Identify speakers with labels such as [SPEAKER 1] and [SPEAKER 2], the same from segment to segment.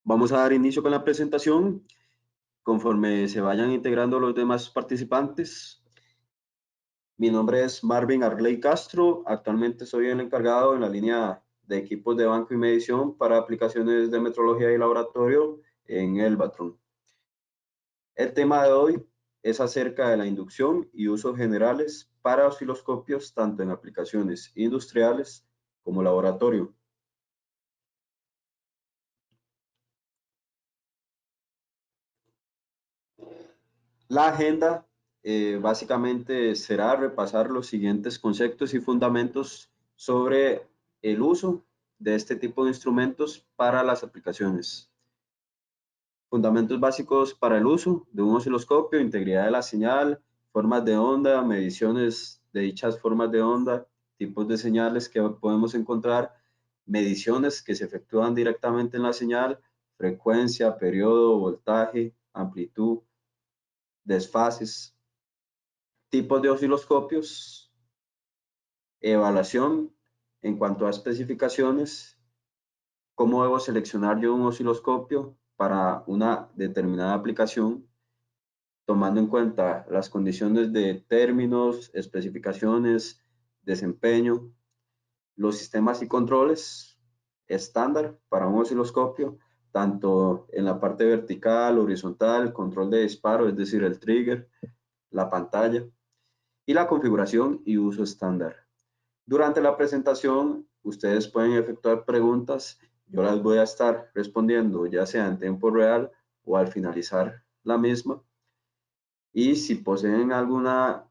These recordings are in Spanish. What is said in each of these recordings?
[SPEAKER 1] Vamos a dar inicio con la presentación conforme se vayan integrando los demás participantes. Mi nombre es Marvin Arley Castro. Actualmente soy el encargado en la línea de equipos de banco y medición para aplicaciones de metrología y laboratorio en Elvatron. El tema de hoy es acerca de la inducción y usos generales para osciloscopios tanto en aplicaciones industriales como laboratorio. La agenda básicamente será repasar los siguientes conceptos y fundamentos sobre el uso de este tipo de instrumentos para las aplicaciones. Fundamentos básicos para el uso de un osciloscopio, integridad de la señal, formas de onda, mediciones de dichas formas de onda, tipos de señales que podemos encontrar, mediciones que se efectúan directamente en la señal, frecuencia, periodo, voltaje, amplitud, desfases, tipos de osciloscopios, evaluación en cuanto a especificaciones, cómo debo seleccionar yo un osciloscopio para una determinada aplicación, tomando en cuenta las condiciones de términos, especificaciones, desempeño, los sistemas y controles estándar para un osciloscopio, tanto en la parte vertical, horizontal, control de disparo, es decir, el trigger, la pantalla, y la configuración y uso estándar. Durante la presentación, ustedes pueden efectuar preguntas. Yo las voy a estar respondiendo ya sea en tiempo real o al finalizar la misma. Y si poseen alguna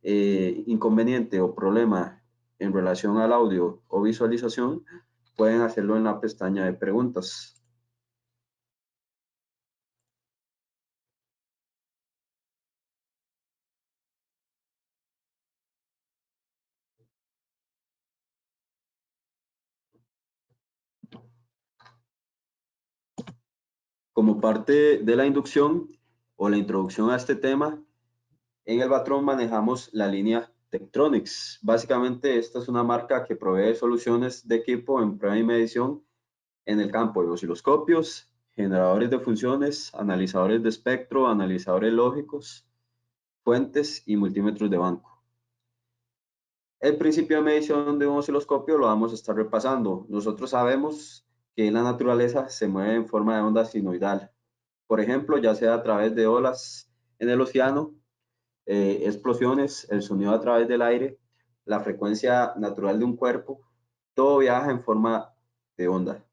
[SPEAKER 1] inconveniente o problema en relación al audio o visualización, pueden hacerlo en la pestaña de preguntas. Como parte de la inducción o la introducción a este tema, en Elvatron manejamos la línea Tektronix. Básicamente, esta es una marca que provee soluciones de equipo en prueba y medición en el campo de osciloscopios, generadores de funciones, analizadores de espectro, analizadores lógicos, fuentes y multímetros de banco. El principio de medición de un osciloscopio lo vamos a estar repasando. Nosotros sabemos que en la naturaleza se mueve en forma de onda sinoidal. Por ejemplo, ya sea a través de olas en el océano, explosiones, el sonido a través del aire, la frecuencia natural de un cuerpo, todo viaja en forma de onda.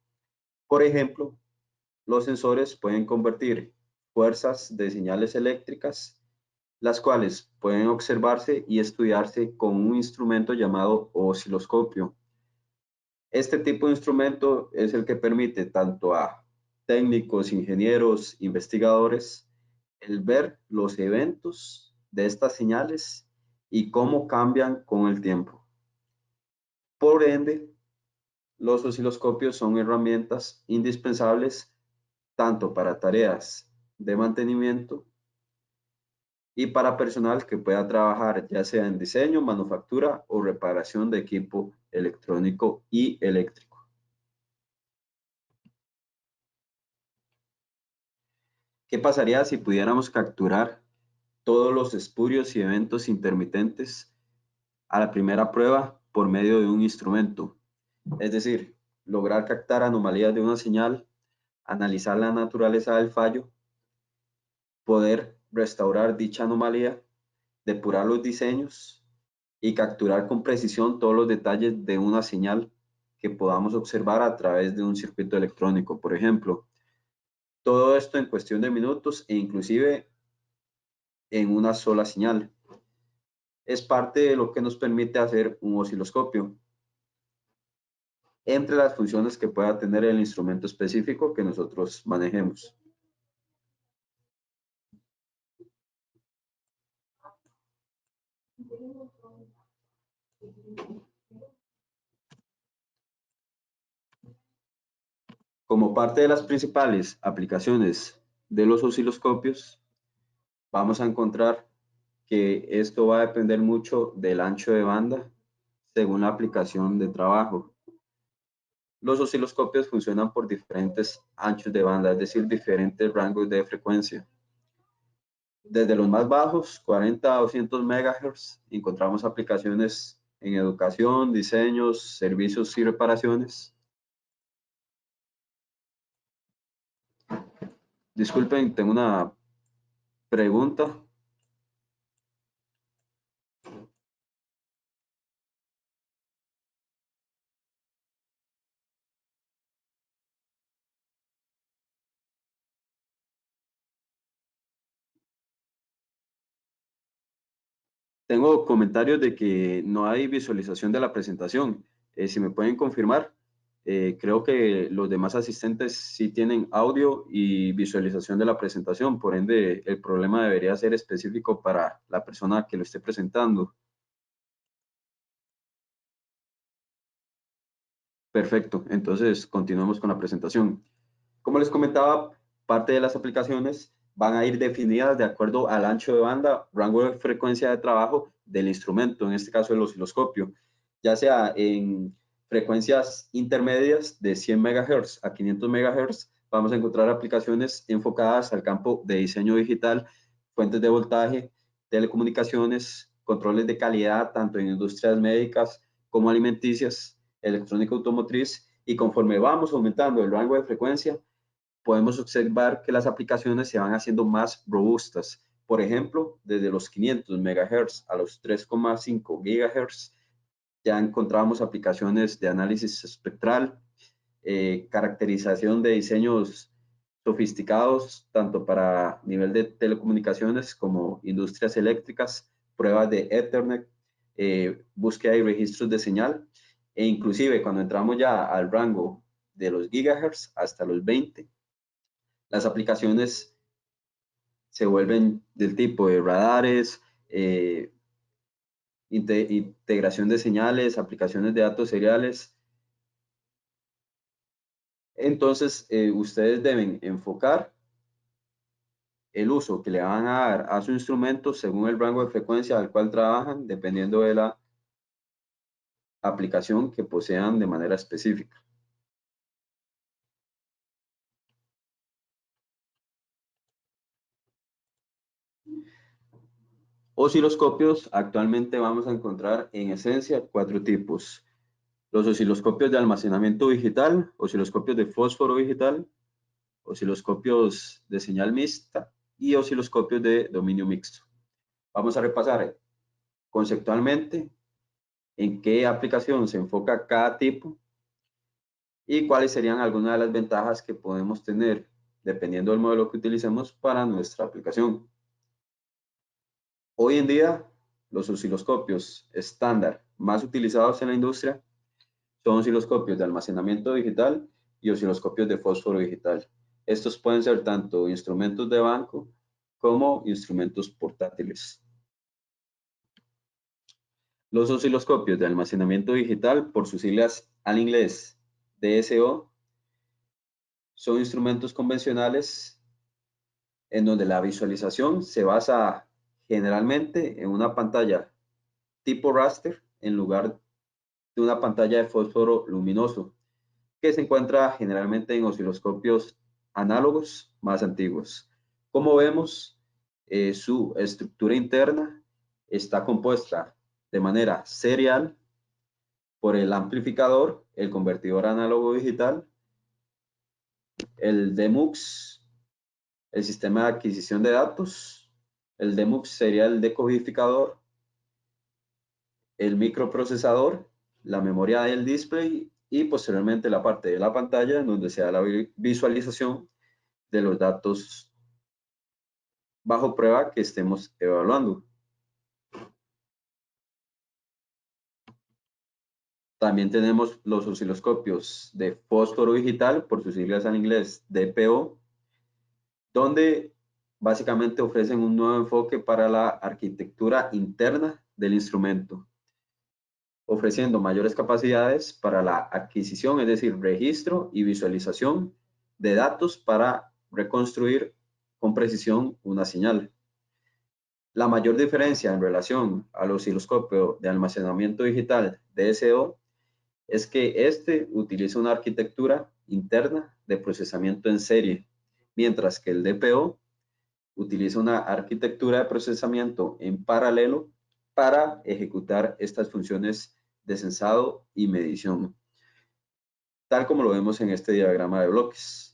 [SPEAKER 1] Por ejemplo, los sensores pueden convertir fuerzas de señales eléctricas, las cuales pueden observarse y estudiarse con un instrumento llamado osciloscopio. Este tipo de instrumento es el que permite tanto a técnicos, ingenieros, investigadores, el ver los eventos de estas señales y cómo cambian con el tiempo. Por ende, los osciloscopios son herramientas indispensables tanto para tareas de mantenimiento y para personal que pueda trabajar ya sea en diseño, manufactura o reparación de equipo electrónico y eléctrico. ¿Qué pasaría si pudiéramos capturar todos los espurios y eventos intermitentes a la primera prueba por medio de un instrumento? Es decir, lograr captar anomalías de una señal, analizar la naturaleza del fallo, poder restaurar dicha anomalía, depurar los diseños y capturar con precisión todos los detalles de una señal que podamos observar a través de un circuito electrónico, por ejemplo. Todo esto en cuestión de minutos e inclusive en una sola señal. Es parte de lo que nos permite hacer un osciloscopio. Entre las funciones que pueda tener el instrumento específico que nosotros manejemos. Como parte de las principales aplicaciones de los osciloscopios, vamos a encontrar que esto va a depender mucho del ancho de banda según la aplicación de trabajo. Los osciloscopios funcionan por diferentes anchos de banda, es decir, diferentes rangos de frecuencia. Desde los más bajos, 40 a 200 MHz, encontramos aplicaciones en educación, diseños, servicios y reparaciones. Disculpen, tengo una pregunta. Tengo comentarios de que no hay visualización de la presentación. Si me pueden confirmar, creo que los demás asistentes sí tienen audio y visualización de la presentación, por ende el problema debería ser específico para la persona que lo esté presentando. Perfecto, entonces continuemos con la presentación. Como les comentaba, parte de las aplicaciones van a ir definidas de acuerdo al ancho de banda, rango de frecuencia de trabajo del instrumento, en este caso el osciloscopio, ya sea en frecuencias intermedias de 100 MHz a 500 MHz, vamos a encontrar aplicaciones enfocadas al campo de diseño digital, fuentes de voltaje, telecomunicaciones, controles de calidad, tanto en industrias médicas como alimenticias, electrónica automotriz, y conforme vamos aumentando el rango de frecuencia, podemos observar que las aplicaciones se van haciendo más robustas. Por ejemplo, desde los 500 MHz a los 3,5 GHz, ya encontramos aplicaciones de análisis espectral, caracterización de diseños sofisticados, tanto para nivel de telecomunicaciones como industrias eléctricas, pruebas de Ethernet, búsqueda y registros de señal, e inclusive cuando entramos ya al rango de los gigahertz hasta los 20, las aplicaciones se vuelven del tipo de radares, integración de señales, aplicaciones de datos seriales. Entonces, ustedes deben enfocar el uso que le van a dar a su instrumento según el rango de frecuencia al cual trabajan, dependiendo de la aplicación que posean de manera específica. Osciloscopios, actualmente vamos a encontrar en esencia 4 tipos. Los osciloscopios de almacenamiento digital, osciloscopios de fósforo digital, osciloscopios de señal mixta y osciloscopios de dominio mixto. Vamos a repasar conceptualmente en qué aplicación se enfoca cada tipo y cuáles serían algunas de las ventajas que podemos tener dependiendo del modelo que utilicemos para nuestra aplicación. Hoy en día, los osciloscopios estándar más utilizados en la industria son osciloscopios de almacenamiento digital y osciloscopios de fósforo digital. Estos pueden ser tanto instrumentos de banco como instrumentos portátiles. Los osciloscopios de almacenamiento digital, por sus siglas al inglés DSO, son instrumentos convencionales en donde la visualización se basa generalmente en una pantalla tipo raster en lugar de una pantalla de fósforo luminoso, que se encuentra generalmente en osciloscopios análogos más antiguos. Como vemos, su estructura interna está compuesta de manera serial por el amplificador, el convertidor análogo digital, el DMUX, el sistema de adquisición de datos, el DMUX sería el decodificador, el microprocesador, la memoria del display y posteriormente la parte de la pantalla en donde se da la visualización de los datos bajo prueba que estemos evaluando. También tenemos los osciloscopios de fósforo digital, por sus siglas en inglés DPO, donde básicamente ofrecen un nuevo enfoque para la arquitectura interna del instrumento, ofreciendo mayores capacidades para la adquisición, es decir, registro y visualización de datos para reconstruir con precisión una señal. La mayor diferencia en relación al osciloscopio de almacenamiento digital DSO es que este utiliza una arquitectura interna de procesamiento en serie, mientras que el DPO utiliza una arquitectura de procesamiento en paralelo para ejecutar estas funciones de sensado y medición, tal como lo vemos en este diagrama de bloques.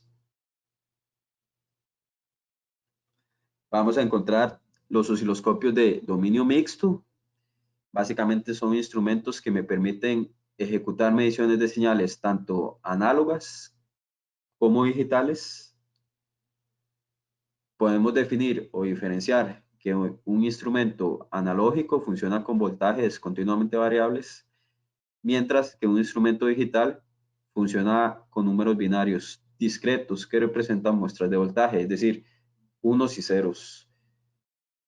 [SPEAKER 1] Vamos a encontrar los osciloscopios de dominio mixto. Básicamente son instrumentos que me permiten ejecutar mediciones de señales tanto análogas como digitales. Podemos definir o diferenciar que un instrumento analógico funciona con voltajes continuamente variables, mientras que un instrumento digital funciona con números binarios discretos que representan muestras de voltaje, es decir, unos y ceros.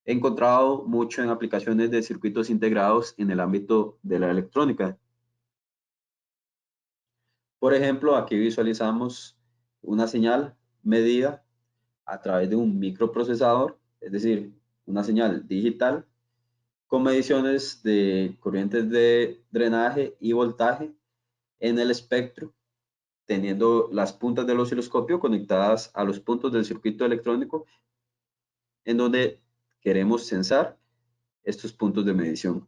[SPEAKER 1] He encontrado mucho en aplicaciones de circuitos integrados en el ámbito de la electrónica. Por ejemplo, aquí visualizamos una señal medida a través de un microprocesador, es decir, una señal digital con mediciones de corrientes de drenaje y voltaje en el espectro, teniendo las puntas del osciloscopio conectadas a los puntos del circuito electrónico en donde queremos censar estos puntos de medición.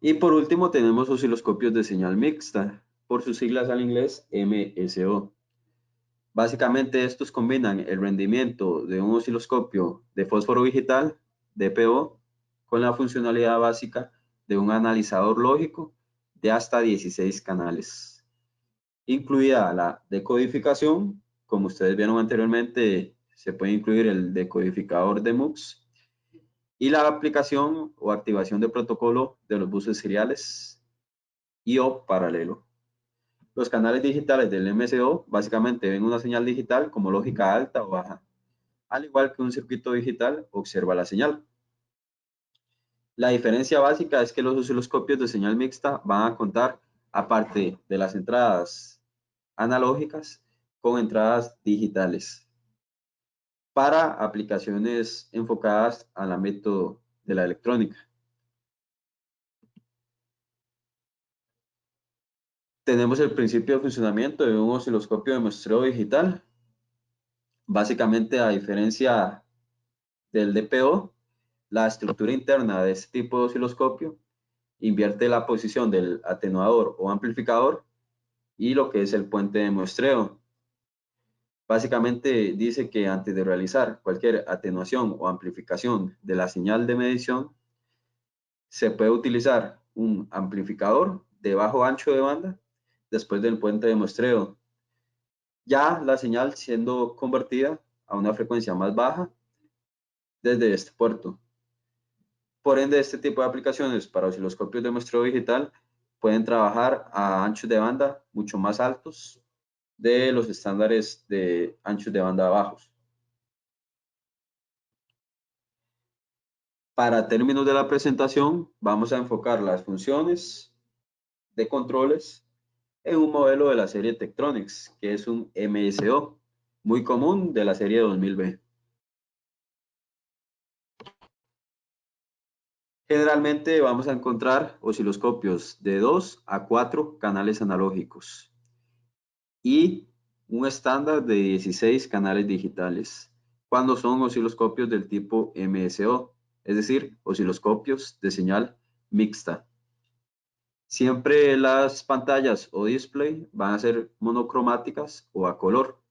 [SPEAKER 1] Y por último tenemos osciloscopios de señal mixta, por sus siglas al inglés MSO. Básicamente estos combinan el rendimiento de un osciloscopio de fósforo digital, DPO, con la funcionalidad básica de un analizador lógico de hasta 16 canales, incluida la decodificación. Como ustedes vieron anteriormente, se puede incluir el decodificador de MUX y la aplicación o activación de protocolo de los buses seriales y o paralelo. Los canales digitales del MSO básicamente ven una señal digital como lógica alta o baja. Al igual que un circuito digital, observa la señal. La diferencia básica es que los osciloscopios de señal mixta van a contar, aparte de las entradas analógicas, con entradas digitales para aplicaciones enfocadas al ámbito de la electrónica. Tenemos el principio de funcionamiento de un osciloscopio de muestreo digital. Básicamente, a diferencia del DPO, la estructura interna de este tipo de osciloscopio invierte la posición del atenuador o amplificador y lo que es el puente de muestreo. Básicamente dice que antes de realizar cualquier atenuación o amplificación de la señal de medición, se puede utilizar un amplificador de bajo ancho de banda después del puente de muestreo. Ya la señal siendo convertida a una frecuencia más baja desde este puerto. Por ende, este tipo de aplicaciones para osciloscopios de muestreo digital pueden trabajar a anchos de banda mucho más altos de los estándares de anchos de banda bajos. Para términos de la presentación, vamos a enfocar las funciones de controles en un modelo de la serie Tektronix, que es un MSO, muy común de la serie 2000B. Generalmente vamos a encontrar osciloscopios de 2 a 4 canales analógicos y un estándar de 16 canales digitales, cuando son osciloscopios del tipo MSO, es decir, osciloscopios de señal mixta. Siempre las pantallas o display van a ser monocromáticas o a color.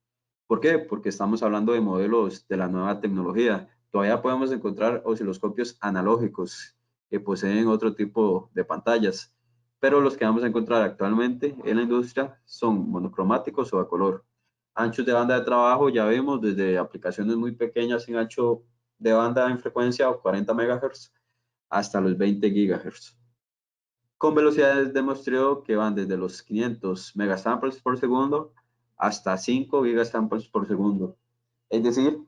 [SPEAKER 1] ¿Por qué? Porque estamos hablando de modelos de la nueva tecnología. Todavía podemos encontrar osciloscopios analógicos que poseen otro tipo de pantallas, pero los que vamos a encontrar actualmente en la industria son monocromáticos o a color. Anchos de banda de trabajo ya vemos desde aplicaciones muy pequeñas en ancho de banda en frecuencia o 40 MHz hasta los 20 GHz, con velocidades de muestreo que van desde los 500 megasamples por segundo hasta 5 gigasamples por segundo. Es decir,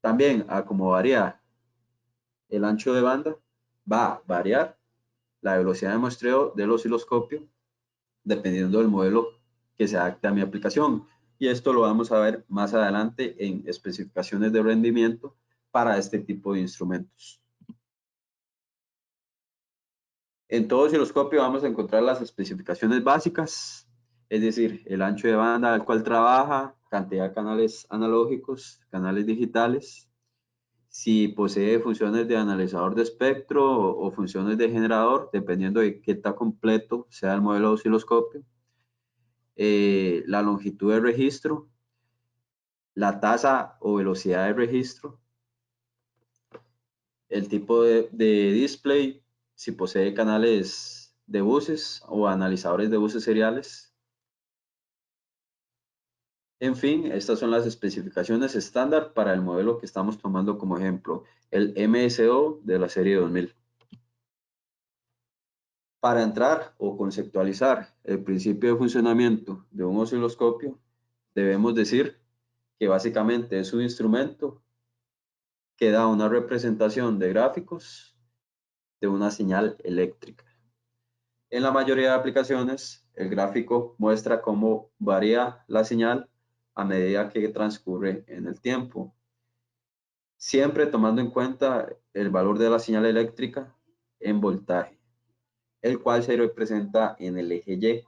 [SPEAKER 1] también a como varía el ancho de banda, va a variar la velocidad de muestreo del osciloscopio dependiendo del modelo que se adapte a mi aplicación. Y esto lo vamos a ver más adelante en especificaciones de rendimiento para este tipo de instrumentos. En todo osciloscopio vamos a encontrar las especificaciones básicas, es decir, el ancho de banda al cual trabaja, cantidad de canales analógicos, canales digitales, si posee funciones de analizador de espectro o funciones de generador, dependiendo de qué tan completo sea el modelo de osciloscopio, la longitud de registro, la tasa o velocidad de registro, el tipo de display, si posee canales de buses o analizadores de buses seriales. En fin, estas son las especificaciones estándar para el modelo que estamos tomando como ejemplo, el MSO de la serie 2000. Para entrar o conceptualizar el principio de funcionamiento de un osciloscopio, debemos decir que básicamente es un instrumento que da una representación de gráficos de una señal eléctrica. En la mayoría de aplicaciones, el gráfico muestra cómo varía la señal a medida que transcurre en el tiempo, siempre tomando en cuenta el valor de la señal eléctrica en voltaje, el cual se representa en el eje Y.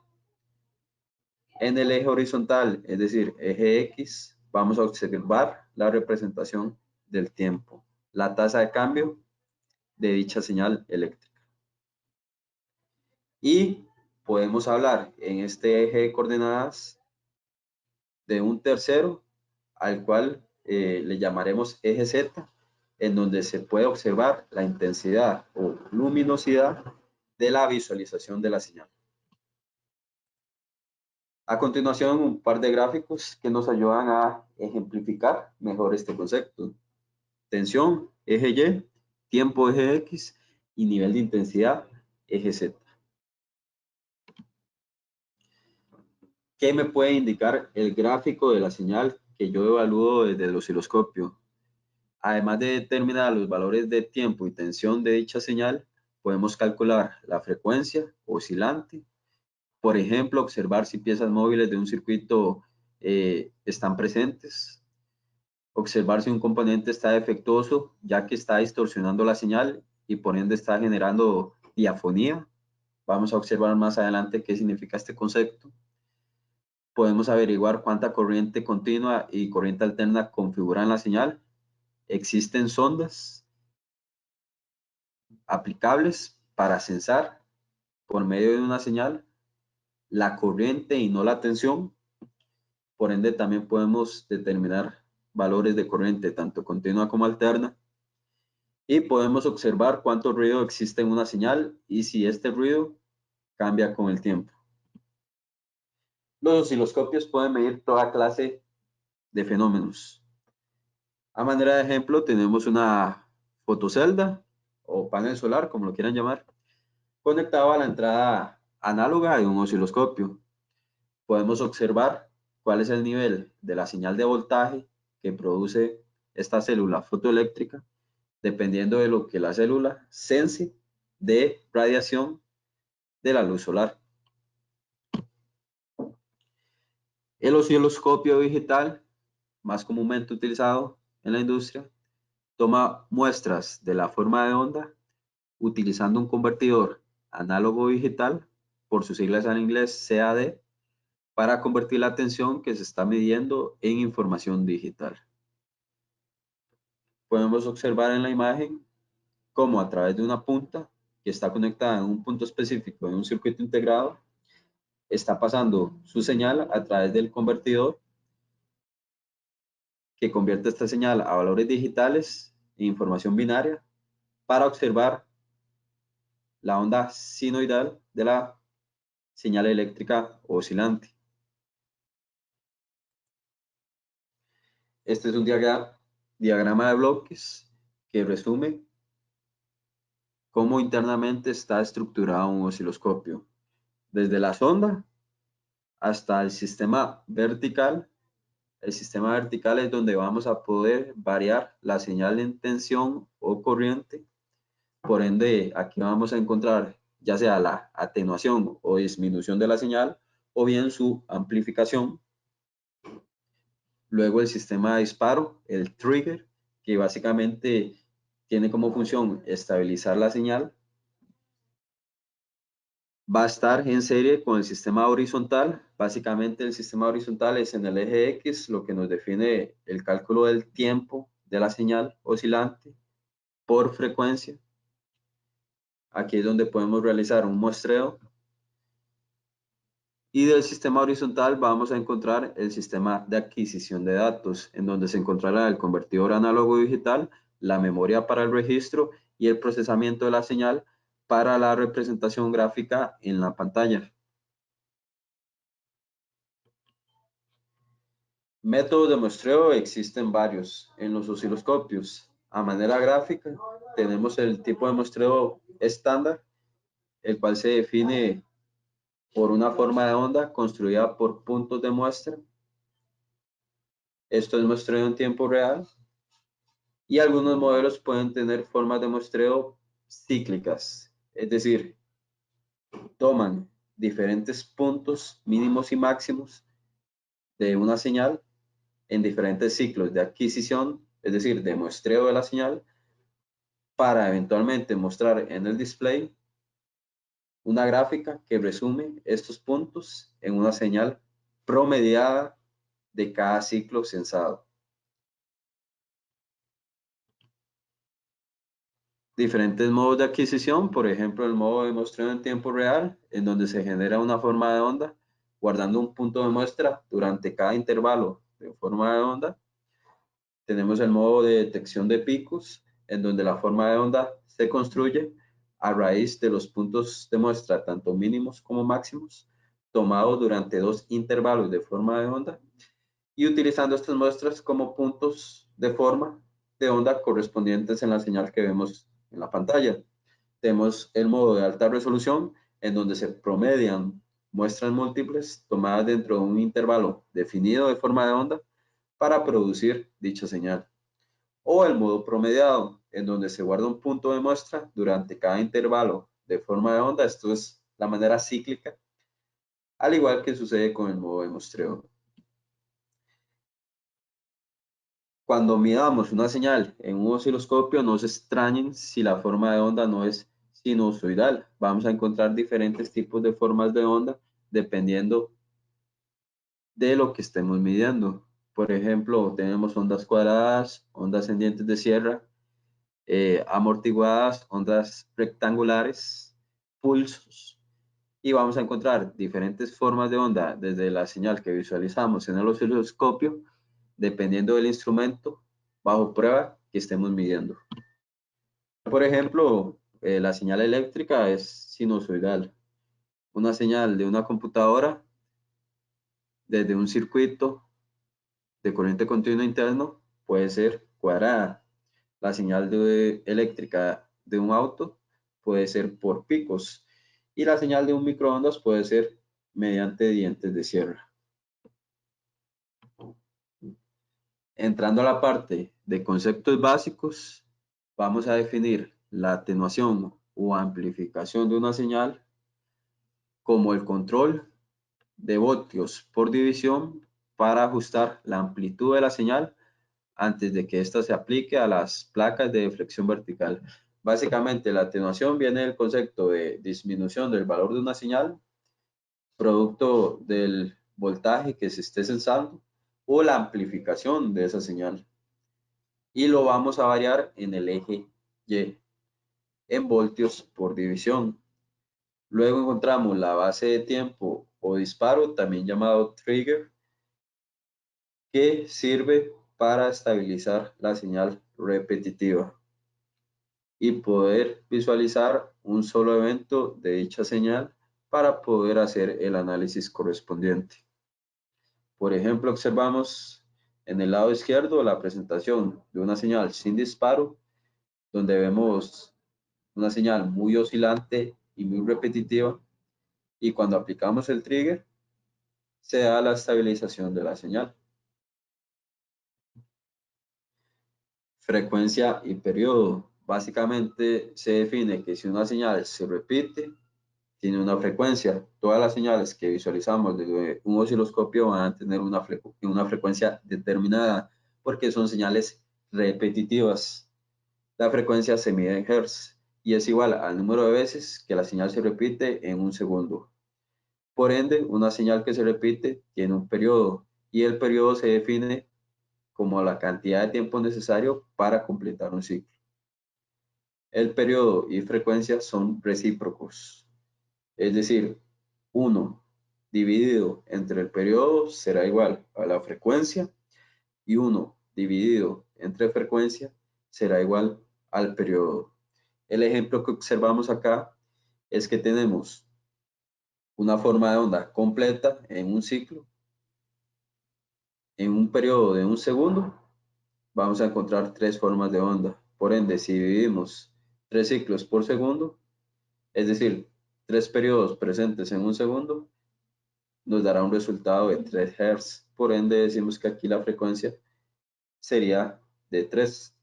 [SPEAKER 1] En el eje horizontal, es decir, eje X, vamos a observar la representación del tiempo, la tasa de cambio de dicha señal eléctrica. Y podemos hablar en este eje de coordenadas de un tercero al cual le llamaremos eje Z, en donde se puede observar la intensidad o luminosidad de la visualización de la señal. A continuación, un par de gráficos que nos ayudan a ejemplificar mejor este concepto. Tensión, eje Y, tiempo, eje X y nivel de intensidad, eje Z. ¿Qué me puede indicar el gráfico de la señal que yo evalúo desde el osciloscopio? Además de determinar los valores de tiempo y tensión de dicha señal, podemos calcular la frecuencia oscilante. Por ejemplo, observar si piezas móviles de un circuito están presentes. Observar si un componente está defectuoso, ya que está distorsionando la señal y por ende está generando diafonía. Vamos a observar más adelante qué significa este concepto. Podemos averiguar cuánta corriente continua y corriente alterna configuran la señal. Existen sondas aplicables para censar por medio de una señal la corriente y no la tensión. Por ende, también podemos determinar valores de corriente tanto continua como alterna. Y podemos observar cuánto ruido existe en una señal y si este ruido cambia con el tiempo. Los osciloscopios pueden medir toda clase de fenómenos. A manera de ejemplo, tenemos una fotocelda o panel solar, como lo quieran llamar, conectado a la entrada análoga de un osciloscopio. Podemos observar cuál es el nivel de la señal de voltaje que produce esta célula fotoeléctrica, dependiendo de lo que la célula sense de radiación de la luz solar. El osciloscopio digital, más comúnmente utilizado en la industria, toma muestras de la forma de onda utilizando un convertidor análogo digital, por sus siglas en inglés CAD, para convertir la tensión que se está midiendo en información digital. Podemos observar en la imagen cómo a través de una punta que está conectada en un punto específico en un circuito integrado, está pasando su señal a través del convertidor que convierte esta señal a valores digitales e información binaria para observar la onda sinoidal de la señal eléctrica oscilante. Este es un diagrama de bloques que resume cómo internamente está estructurado un osciloscopio, desde la sonda hasta el sistema vertical. El sistema vertical es donde vamos a poder variar la señal en tensión o corriente. Por ende, aquí vamos a encontrar ya sea la atenuación o disminución de la señal o bien su amplificación. Luego el sistema de disparo, el trigger, que básicamente tiene como función estabilizar la señal. va a estar en serie con el sistema horizontal. Básicamente el sistema horizontal es en el eje X, lo que nos define el cálculo del tiempo de la señal oscilante por frecuencia. Aquí es donde podemos realizar un muestreo. Y del sistema horizontal vamos a encontrar el sistema de adquisición de datos, en donde se encontrará el convertidor análogo digital, la memoria para el registro y el procesamiento de la señal para la representación gráfica en la pantalla. Métodos de muestreo existen varios en los osciloscopios. A manera gráfica tenemos el tipo de muestreo estándar, el cual se define por una forma de onda construida por puntos de muestra. Esto es muestreo en tiempo real. Y algunos modelos pueden tener formas de muestreo cíclicas, es decir, toman diferentes puntos mínimos y máximos de una señal en diferentes ciclos de adquisición, es decir, de muestreo de la señal, para eventualmente mostrar en el display una gráfica que resume estos puntos en una señal promediada de cada ciclo censado. Diferentes modos de adquisición, por ejemplo, el modo de muestreo en tiempo real, en donde se genera una forma de onda, guardando un punto de muestra durante cada intervalo de forma de onda. Tenemos el modo de detección de picos, en donde la forma de onda se construye a raíz de los puntos de muestra, tanto mínimos como máximos, tomados durante dos intervalos de forma de onda, y utilizando estas muestras como puntos de forma de onda correspondientes en la señal que vemos en la pantalla. Tenemos el modo de alta resolución, en donde se promedian muestras múltiples tomadas dentro de un intervalo definido de forma de onda para producir dicha señal. O el modo promediado, en donde se guarda un punto de muestra durante cada intervalo de forma de onda. Esto es la manera cíclica, al igual que sucede con el modo de muestreo. Cuando midamos una señal en un osciloscopio, no se extrañen si la forma de onda no es sinusoidal. Vamos a encontrar diferentes tipos de formas de onda dependiendo de lo que estemos midiendo. Por ejemplo, tenemos ondas cuadradas, ondas en dientes de sierra, amortiguadas, ondas rectangulares, pulsos. Y vamos a encontrar diferentes formas de onda desde la señal que visualizamos en el osciloscopio, dependiendo del instrumento bajo prueba que estemos midiendo. Por ejemplo, la señal eléctrica es sinusoidal. Una señal de una computadora desde un circuito de corriente continua interno puede ser cuadrada. La señal eléctrica de un auto puede ser por picos y la señal de un microondas puede ser mediante dientes de sierra. Entrando a la parte de conceptos básicos, vamos a definir la atenuación o amplificación de una señal como el control de voltios por división para ajustar la amplitud de la señal antes de que ésta se aplique a las placas de deflexión vertical. Básicamente, la atenuación viene del concepto de disminución del valor de una señal, producto del voltaje que se esté censando, o la amplificación de esa señal. Y lo vamos a variar en el eje Y, en voltios por división. Luego encontramos la base de tiempo o disparo, también llamado trigger, que sirve para estabilizar la señal repetitiva y poder visualizar un solo evento de dicha señal para poder hacer el análisis correspondiente. Por ejemplo, observamos en el lado izquierdo la presentación de una señal sin disparo, donde vemos una señal muy oscilante y muy repetitiva, y cuando aplicamos el trigger se da la estabilización de la señal. Frecuencia y periodo. Básicamente se define que si una señal se repite, tiene una frecuencia. Todas las señales que visualizamos desde un osciloscopio van a tener una frecuencia determinada porque son señales repetitivas. La frecuencia se mide en Hz y es igual al número de veces que la señal se repite en un segundo. Por ende, una señal que se repite tiene un periodo y el periodo se define como la cantidad de tiempo necesario para completar un ciclo. El periodo y frecuencia son recíprocos, es decir, 1 dividido entre el periodo será igual a la frecuencia y 1 dividido entre frecuencia será igual al periodo. El ejemplo que observamos acá es que tenemos una forma de onda completa en un ciclo. En un periodo de un segundo vamos a encontrar 3 formas de onda. Por ende, si dividimos 3 ciclos por segundo, es decir, 3 periodos presentes en un segundo, nos dará un resultado de 3 Hz. Por ende, decimos que aquí la frecuencia sería de 3,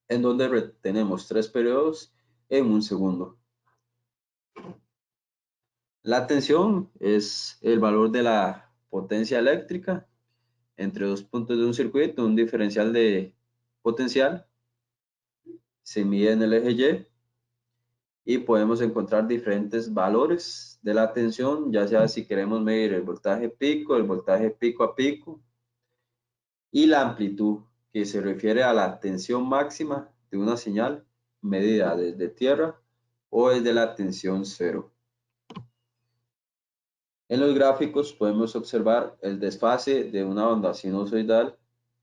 [SPEAKER 1] en donde tenemos 3 periodos en un segundo. La tensión es el valor de la potencia eléctrica entre dos puntos de un circuito, un diferencial de potencial. Se mide en el eje Y podemos encontrar diferentes valores de la tensión, ya sea si queremos medir el voltaje pico a pico, y la amplitud, que se refiere a la tensión máxima de una señal medida desde tierra o desde la tensión cero. En los gráficos podemos observar el desfase de una onda sinusoidal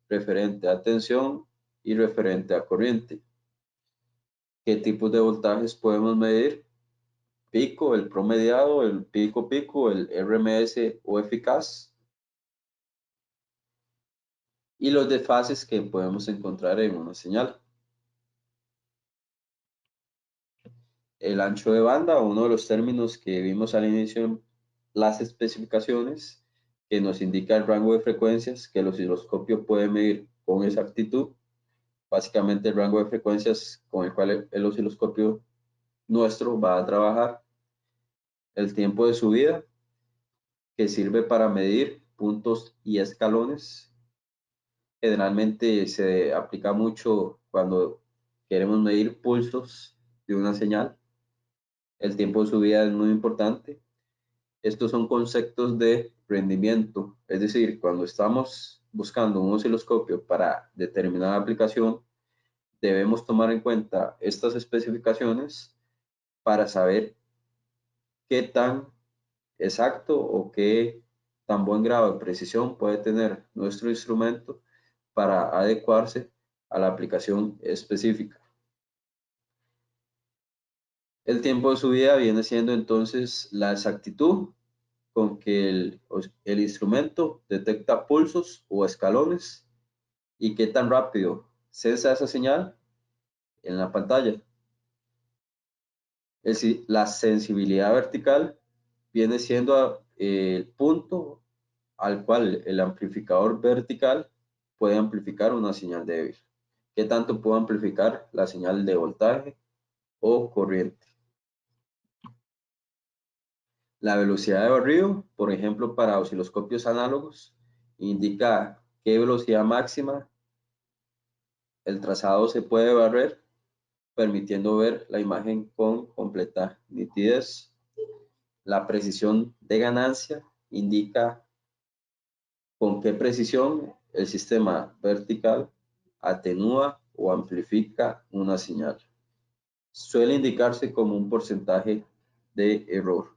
[SPEAKER 1] referente a tensión y referente a corriente. ¿Qué tipos de voltajes podemos medir? Pico, el promediado, el pico, el RMS o eficaz, y los desfases que podemos encontrar en una señal. El ancho de banda, uno de los términos que vimos al inicio en las especificaciones, que nos indica el rango de frecuencias que el osciloscopio puede medir con exactitud. Básicamente el rango de frecuencias con el cual el osciloscopio nuestro va a trabajar. El tiempo de subida, que sirve para medir puntos y escalones. Generalmente se aplica mucho cuando queremos medir pulsos de una señal. El tiempo de subida es muy importante. Estos son conceptos de rendimiento, es decir, cuando estamos buscando un osciloscopio para determinada aplicación, debemos tomar en cuenta estas especificaciones para saber qué tan exacto o qué tan buen grado de precisión puede tener nuestro instrumento para adecuarse a la aplicación específica. El tiempo de subida viene siendo entonces la exactitud con que el instrumento detecta pulsos o escalones y qué tan rápido cesa esa señal en la pantalla. La sensibilidad vertical viene siendo el punto al cual el amplificador vertical puede amplificar una señal débil. ¿Qué tanto puede amplificar la señal de voltaje o corriente? La velocidad de barrido, por ejemplo, para osciloscopios análogos, indica qué velocidad máxima el trazado se puede barrer, permitiendo ver la imagen con completa nitidez. La precisión de ganancia indica con qué precisión el sistema vertical atenúa o amplifica una señal. Suele indicarse como un porcentaje de error.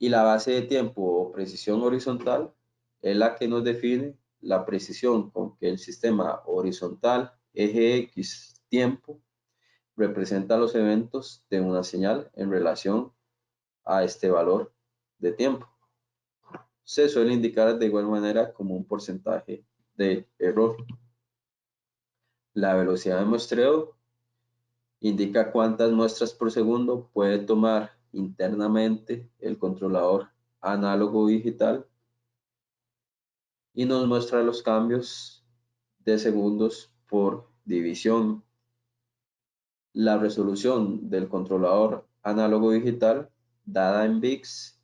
[SPEAKER 1] Y la base de tiempo o precisión horizontal es la que nos define la precisión con que el sistema horizontal, eje X, tiempo, representa los eventos de una señal en relación a este valor de tiempo. Se suele indicar de igual manera como un porcentaje de error. La velocidad de muestreo indica cuántas muestras por segundo puede tomar internamente el controlador análogo digital y nos muestra los cambios de segundos por división. La resolución del controlador análogo digital, dada en bits,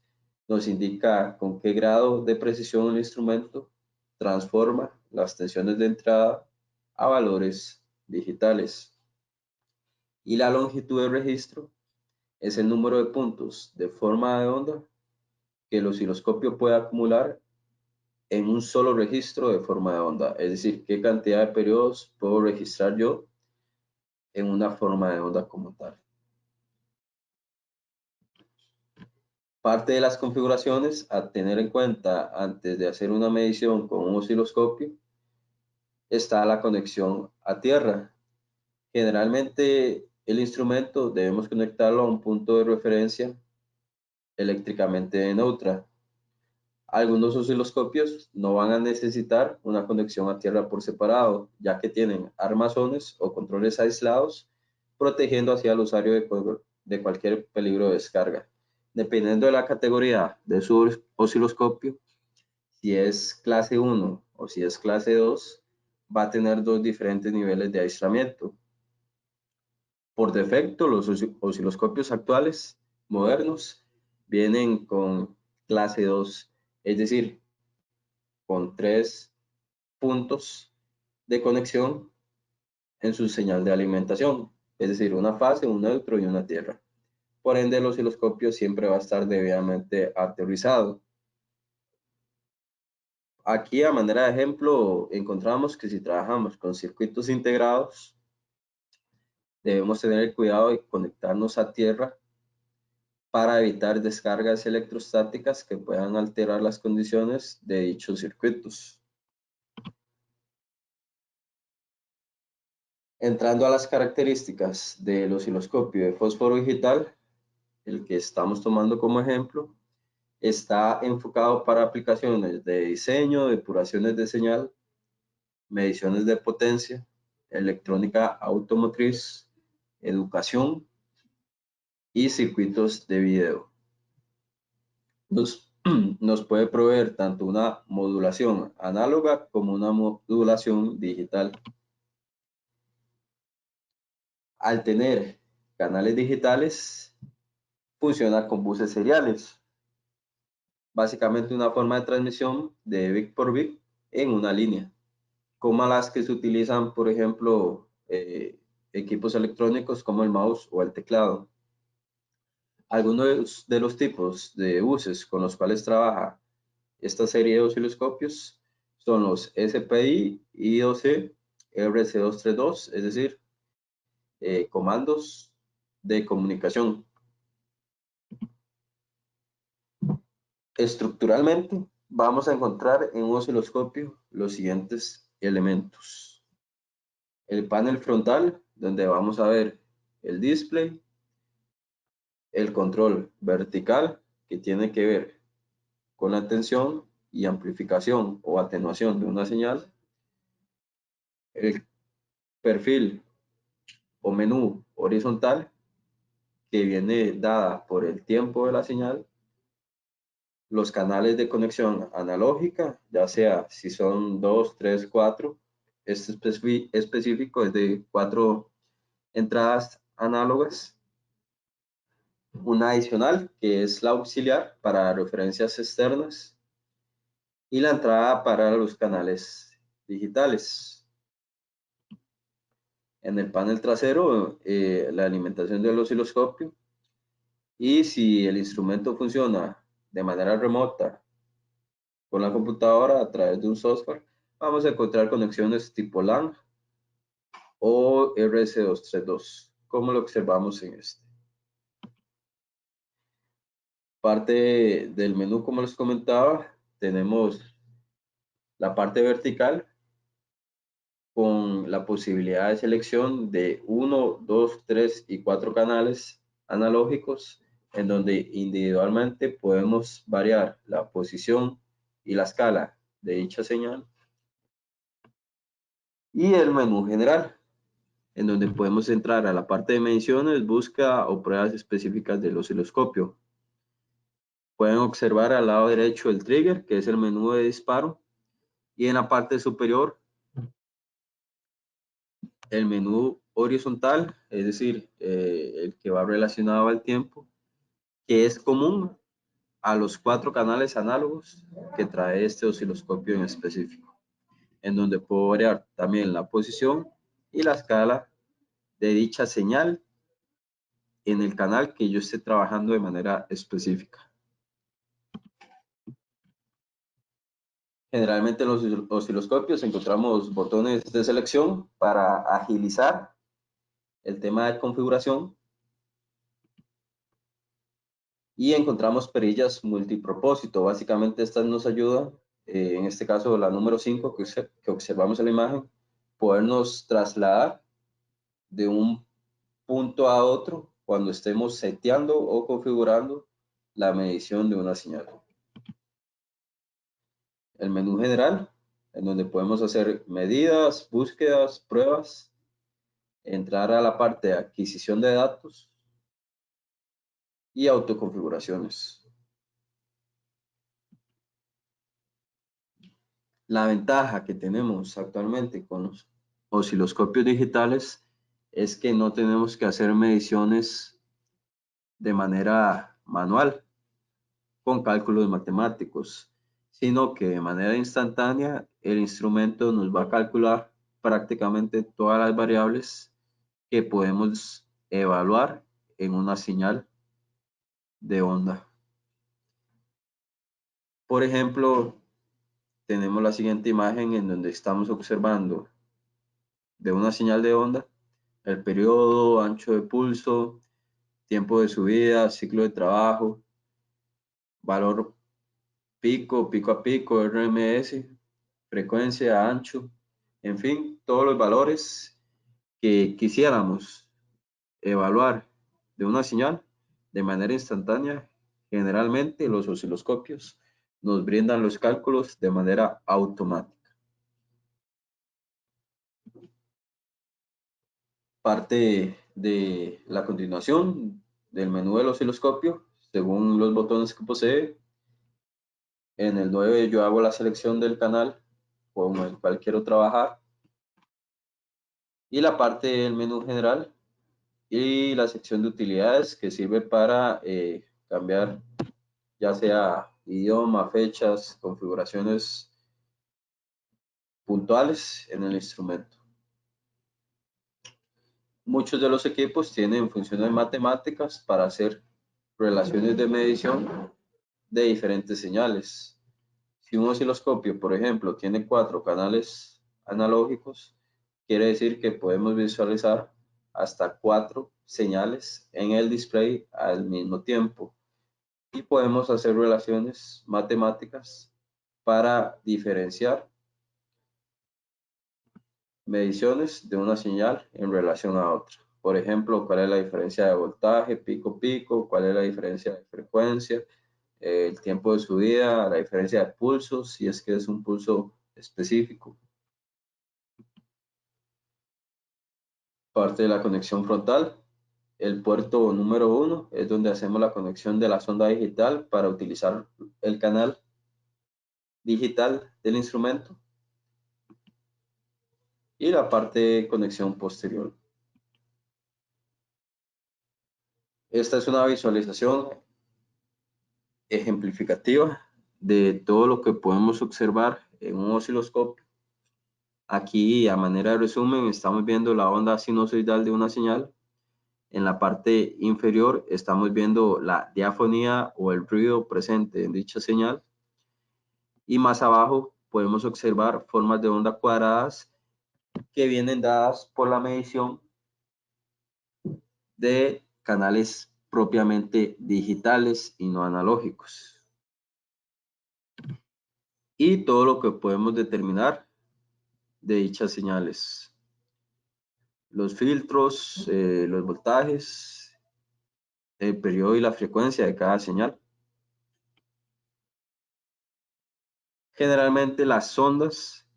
[SPEAKER 1] nos indica con qué grado de precisión el instrumento transforma las tensiones de entrada a valores digitales. Y la longitud del registro es el número de puntos de forma de onda que el osciloscopio puede acumular en un solo registro de forma de onda. Es decir, qué cantidad de periodos puedo registrar yo en una forma de onda como tal. Parte de las configuraciones a tener en cuenta antes de hacer una medición con un osciloscopio está la conexión a tierra. Generalmente el instrumento debemos conectarlo a un punto de referencia eléctricamente neutra. Algunos osciloscopios no van a necesitar una conexión a tierra por separado, ya que tienen armazones o controles aislados, protegiendo así al usuario de cualquier peligro de descarga. Dependiendo de la categoría de su osciloscopio, si es clase 1 o si es clase 2, va a tener dos diferentes niveles de aislamiento. Por defecto, los osciloscopios actuales, modernos, vienen con clase 2, es decir, con 3 puntos de conexión en su señal de alimentación, es decir, una fase, un neutro y una tierra. Por ende, el osciloscopio siempre va a estar debidamente aterrizado. Aquí, a manera de ejemplo, encontramos que si trabajamos con circuitos integrados, debemos tener el cuidado de conectarnos a tierra para evitar descargas electrostáticas que puedan alterar las condiciones de dichos circuitos. Entrando a las características del osciloscopio de fósforo digital, el que estamos tomando como ejemplo, está enfocado para aplicaciones de diseño, depuraciones de señal, mediciones de potencia, electrónica automotriz, educación y circuitos de video. Nos puede proveer tanto una modulación análoga como una modulación digital. Al tener canales digitales, funciona con buses seriales. Básicamente una forma de transmisión de bit por bit en una línea, como las que se utilizan, por ejemplo, equipos electrónicos como el mouse o el teclado. Algunos de los tipos de buses con los cuales trabaja esta serie de osciloscopios son los SPI, I2C, RC232, es decir, comandos de comunicación. Estructuralmente, vamos a encontrar en un osciloscopio los siguientes elementos. El panel frontal, donde vamos a ver el display, el control vertical, que tiene que ver con la tensión y amplificación o atenuación de una señal, el perfil o menú horizontal, que viene dada por el tiempo de la señal, los canales de conexión analógica, ya sea si son 2, 3, 4, este específico es de 4 entradas análogas, una adicional que es la auxiliar para referencias externas y la entrada para los canales digitales. En el panel trasero, la alimentación del osciloscopio, y si el instrumento funciona de manera remota con la computadora a través de un software, vamos a encontrar conexiones tipo LAN o RC232, como lo observamos en este. Parte del menú, como les comentaba, tenemos la parte vertical con la posibilidad de selección de 1, 2, 3 y 4 canales analógicos, en donde individualmente podemos variar la posición y la escala de dicha señal. Y el menú general, en donde podemos entrar a la parte de mediciones, búsqueda o pruebas específicas del osciloscopio. Pueden observar al lado derecho el trigger, que es el menú de disparo, y en la parte superior el menú horizontal, es decir, el que va relacionado al tiempo, que es común a los 4 canales análogos que trae este osciloscopio en específico, en donde puedo variar también la posición y la escala de dicha señal en el canal que yo esté trabajando de manera específica. Generalmente en los osciloscopios encontramos botones de selección para agilizar el tema de configuración y encontramos perillas multipropósito. Básicamente estas nos ayudan, en este caso la número 5 que observamos en la imagen, podernos trasladar de un punto a otro cuando estemos seteando o configurando la medición de una señal. El menú general, en donde podemos hacer medidas, búsquedas, pruebas, entrar a la parte de adquisición de datos y autoconfiguraciones. La ventaja que tenemos actualmente con los osciloscopios digitales es que no tenemos que hacer mediciones de manera manual con cálculos matemáticos, sino que de manera instantánea el instrumento nos va a calcular prácticamente todas las variables que podemos evaluar en una señal de onda. Por ejemplo, tenemos la siguiente imagen en donde estamos observando de una señal de onda el periodo, ancho de pulso, tiempo de subida, ciclo de trabajo, valor pico, pico a pico, RMS, frecuencia, ancho, en fin, todos los valores que quisiéramos evaluar de una señal de manera instantánea. Generalmente los osciloscopios nos brindan los cálculos de manera automática. Parte de la continuación del menú del osciloscopio, según los botones que posee. En el 9 yo hago la selección del canal con el cual quiero trabajar y la parte del menú general y la sección de utilidades que sirve para cambiar ya sea idioma, fechas, configuraciones puntuales en el instrumento. Muchos de los equipos tienen funciones matemáticas para hacer relaciones de medición de diferentes señales. Si un osciloscopio, por ejemplo, tiene 4 canales analógicos, quiere decir que podemos visualizar hasta 4 señales en el display al mismo tiempo y podemos hacer relaciones matemáticas para diferenciar mediciones de una señal en relación a otra. Por ejemplo, cuál es la diferencia de voltaje, pico-pico, cuál es la diferencia de frecuencia, el tiempo de subida, la diferencia de pulsos, si es que es un pulso específico. Parte de la conexión frontal. El puerto número 1 es donde hacemos la conexión de la sonda digital para utilizar el canal digital del instrumento. Y la parte de conexión posterior. Esta es una visualización ejemplificativa de todo lo que podemos observar en un osciloscopio. Aquí, a manera de resumen, estamos viendo la onda sinusoidal de una señal. En la parte inferior estamos viendo la diafonía o el ruido presente en dicha señal. Y más abajo podemos observar formas de onda cuadradas que vienen dadas por la medición de canales propiamente digitales y no analógicos. Y todo lo que podemos determinar de dichas señales. Los filtros, los voltajes, el periodo y la frecuencia de cada señal. Generalmente las ondas,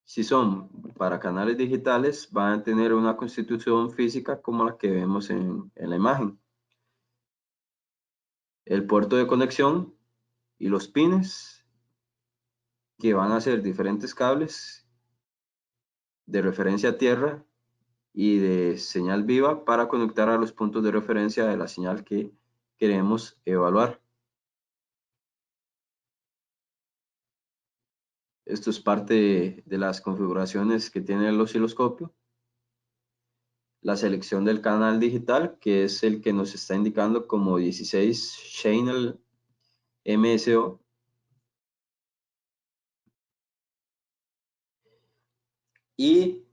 [SPEAKER 1] si son para canales digitales, van a tener una constitución física como la que vemos en la imagen. El puerto de conexión y los pines, que van a ser diferentes cables de referencia a tierra y de señal viva para conectar a los puntos de referencia de la señal que queremos evaluar. Esto es parte de las configuraciones que tiene el osciloscopio. la selección del canal digital, que es el que nos está indicando como 16 Channel MSO. Y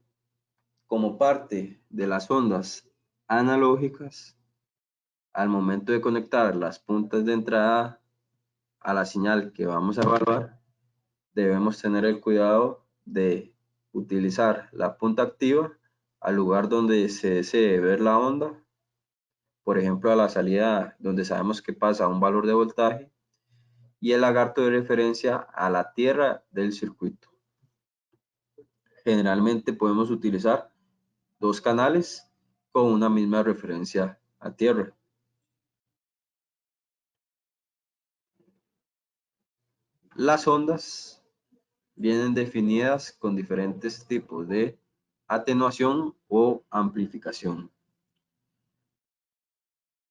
[SPEAKER 1] como parte de las ondas analógicas, al momento de conectar las puntas de entrada a la señal que vamos a evaluar, debemos tener el cuidado de utilizar la punta activa al lugar donde se desee ver la onda, por ejemplo a la salida donde sabemos que pasa un valor de voltaje, y el lagarto de referencia a la tierra del circuito. Generalmente podemos utilizar dos canales con una misma referencia a tierra. Las ondas vienen definidas con diferentes tipos de atenuación o amplificación.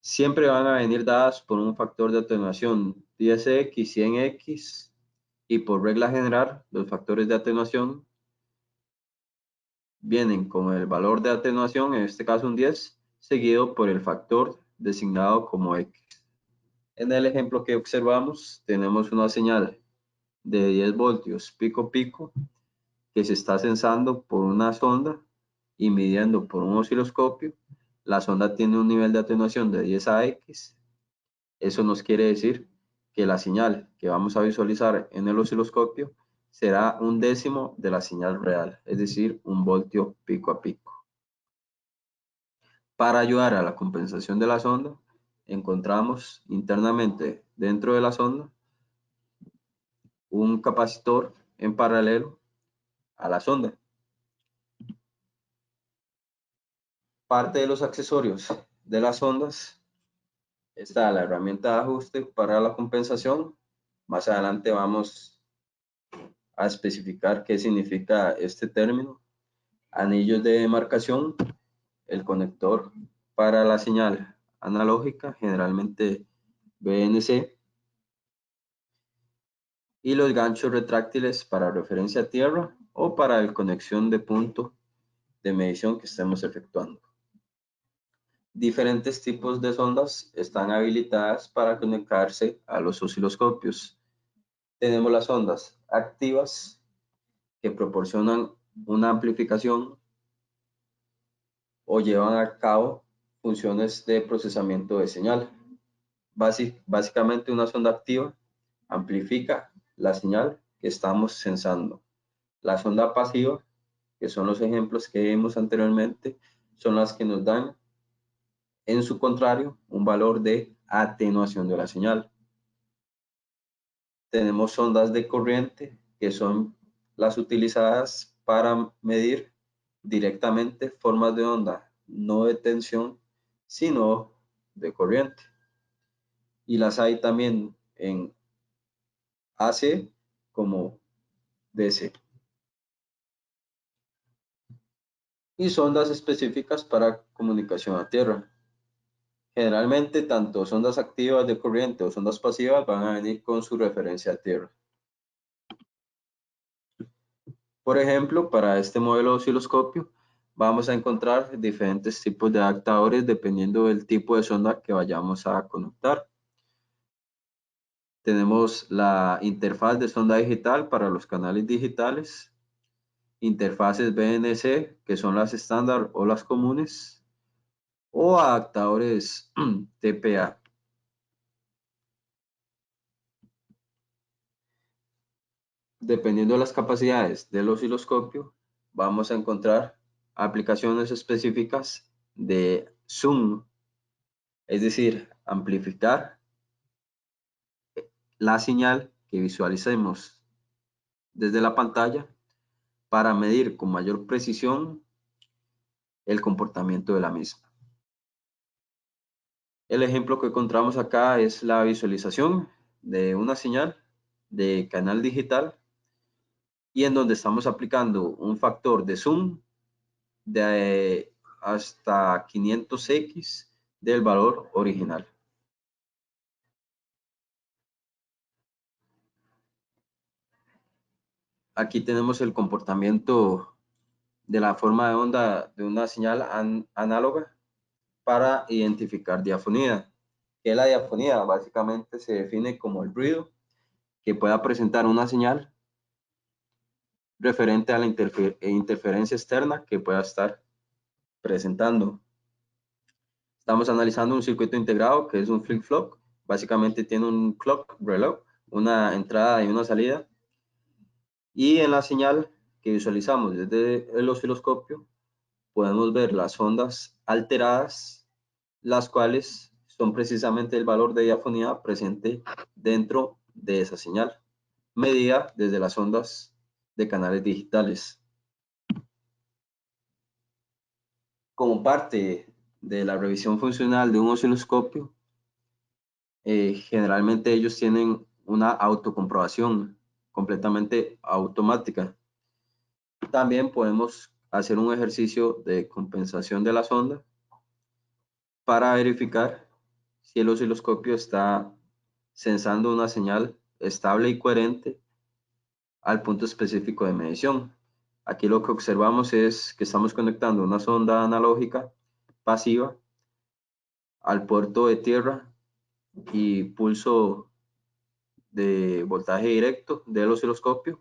[SPEAKER 1] Siempre van a venir dadas por un factor de atenuación 10x, 100x, y por regla general los factores de atenuación vienen con el valor de atenuación, en este caso un 10, seguido por el factor designado como x. En el ejemplo que observamos tenemos una señal de 10 voltios pico pico que se está sensando por una sonda y midiendo por un osciloscopio. La sonda tiene un nivel de atenuación de 10 AX. Eso nos quiere decir que la señal que vamos a visualizar en el osciloscopio será un décimo de la señal real, es decir, un voltio pico a pico. Para ayudar a la compensación de la sonda, encontramos internamente dentro de la sonda un capacitor en paralelo a la sonda. Parte de los accesorios de las ondas está la herramienta de ajuste para la compensación. Más adelante vamos a especificar qué significa este término. Anillos de demarcación, el conector para la señal analógica, generalmente BNC, y los ganchos retráctiles para referencia a tierra o para la conexión de punto de medición que estemos efectuando. Diferentes tipos de sondas están habilitadas para conectarse a los osciloscopios. Tenemos las ondas activas que proporcionan una amplificación o llevan a cabo funciones de procesamiento de señal. Básicamente una sonda activa amplifica la señal que estamos sensando. La sonda pasiva, que son los ejemplos que vimos anteriormente, son las que nos dan, en su contrario, un valor de atenuación de la señal. Tenemos ondas de corriente, que son las utilizadas para medir directamente formas de onda, no de tensión, sino de corriente. Y las hay también en AC como DC. Y sondas específicas para comunicación a tierra. Generalmente, tanto sondas activas de corriente o sondas pasivas van a venir con su referencia a tierra. Por ejemplo, para este modelo de osciloscopio, vamos a encontrar diferentes tipos de adaptadores dependiendo del tipo de sonda que vayamos a conectar. Tenemos la interfaz de sonda digital para los canales digitales, interfaces BNC, que son las estándar o las comunes, o adaptadores TPA. Dependiendo de las capacidades del osciloscopio, vamos a encontrar aplicaciones específicas de zoom, es decir, amplificar la señal que visualicemos desde la pantalla para medir con mayor precisión el comportamiento de la misma. El ejemplo que encontramos acá es la visualización de una señal de canal digital y en donde estamos aplicando un factor de zoom de hasta 500x del valor original. Aquí tenemos el comportamiento de la forma de onda de una señal análoga para identificar diafonía. ¿Qué es la diafonía? Básicamente se define como el ruido que pueda presentar una señal referente a la interferencia externa que pueda estar presentando. Estamos analizando un circuito integrado que es un flip-flop. Básicamente tiene un clock, reloj, una entrada y una salida. Y en la señal que visualizamos desde el osciloscopio, podemos ver las ondas alteradas, las cuales son precisamente el valor de diafonía presente dentro de esa señal, medida desde las ondas de canales digitales. Como parte de la revisión funcional de un osciloscopio, generalmente ellos tienen una autocomprobación completamente automática. También podemos hacer un ejercicio de compensación de la sonda para verificar si el osciloscopio está censando una señal estable y coherente al punto específico de medición. Aquí lo que observamos es que estamos conectando una sonda analógica pasiva al puerto de tierra y pulso de voltaje directo del osciloscopio,